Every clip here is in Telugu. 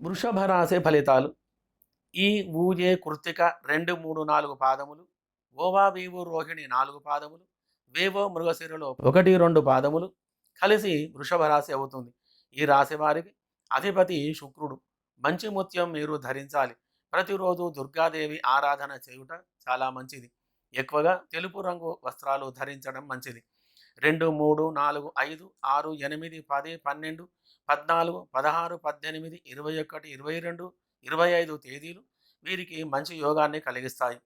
వృషభ రాశి ఫలితాలు. ఈ ఊజే కృత్తిక 2, 3, 4 పాదములు, ఓవా వీవు రోహిణి 4 పాదములు, వేవో మృగశిరలో 1, 2 పాదములు కలిసి వృషభ రాశి అవుతుంది. ఈ రాశి వారికి అధిపతి శుక్రుడు. మంచి ముత్యం మీరు ధరించాలి. ప్రతిరోజు దుర్గాదేవి ఆరాధన చేయుట చాలా మంచిది. ఎక్కువగా తెలుపు రంగు వస్త్రాలు ధరించడం మంచిది. 2, 3, 4, 5, 6, 8, 10, 12, 14, 16, 18, 21, 22, 25 తేదీలు వీరికి మంచి యోగాన్ని కలిగిస్తాయి.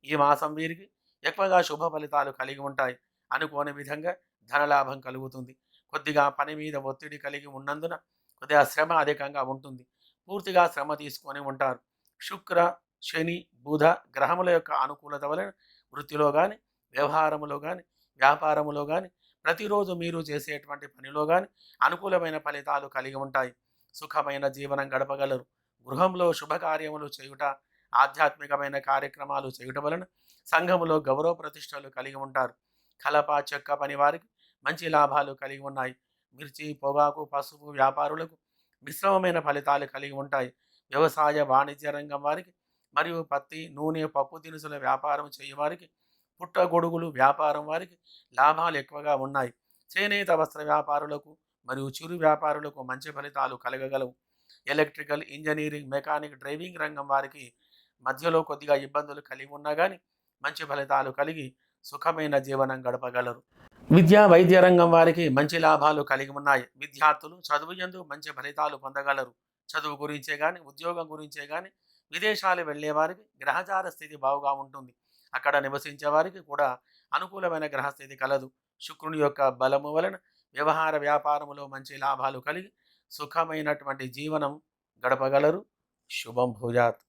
ఈ మాసం వీరికి ఎక్కువగా శుభ ఫలితాలు కలిగి ఉంటాయి. అనుకోని విధంగా ధనలాభం కలుగుతుంది. కొద్దిగా పని మీద ఒత్తిడి కలిగి ఉన్నందున కొద్దిగా శ్రమ అధికంగా ఉంటుంది. పూర్తిగా శ్రమ తీసుకొని ఉంటారు. శుక్ర, శని, బుధ గ్రహముల యొక్క అనుకూలత వలన వృత్తిలో కానీ, వ్యవహారములో కానీ, వ్యాపారములో కానీ, ప్రతిరోజు మీరు చేసేటువంటి పనిలో కానీ అనుకూలమైన ఫలితాలు కలిగి ఉంటాయి. సుఖమైన జీవనం గడపగలరు. గృహంలో శుభకార్యములు చేయుట, ఆధ్యాత్మికమైన కార్యక్రమాలు చేయుట వలన సంఘములో గౌరవ ప్రతిష్టలు కలిగి ఉంటారు. కలప, చెక్క పని వారికి మంచి లాభాలు కలిగి ఉన్నాయి. మిర్చి, పొగాకు, పసుపు వ్యాపారులకు మిశ్రమమైన ఫలితాలు కలిగి ఉంటాయి. వ్యవసాయ వాణిజ్య రంగం వారికి మరియు పత్తి, నూనె, పప్పు దినుసుల వ్యాపారం చేయవారికి, పుట్టగొడుగులు వ్యాపారం వారికి లాభాలు ఎక్కువగా ఉన్నాయి. చేనేత వస్త్ర వ్యాపారులకు మరియు చిరు వ్యాపారులకు మంచి ఫలితాలు కలగగలవు. ఎలక్ట్రికల్, ఇంజనీరింగ్, మెకానిక్, డ్రైవింగ్ రంగం వారికి మధ్యలో కొద్దిగా ఇబ్బందులు కలిగి ఉన్నా కానీ మంచి ఫలితాలు కలిగి సుఖమైన జీవనం గడపగలరు. విద్యా వైద్య రంగం వారికి మంచి లాభాలు కలిగి ఉన్నాయి. విద్యార్థులు చదువు యందు మంచి ఫలితాలు పొందగలరు. చదువు గురించే కానీ, ఉద్యోగం గురించే కానీ విదేశాలు వెళ్ళే వారికి గ్రహచార స్థితి బాగుగా ఉంటుంది. అక్కడ నివసించే వారికి కూడా అనుకూలమైన గ్రహస్థితి కలదు. శుక్రుని యొక్క బలము వలన వ్యవహార వ్యాపారములో మంచి లాభాలు కలిగి సుఖమైనటువంటి జీవనం గడపగలరు. శుభం భూయాత్.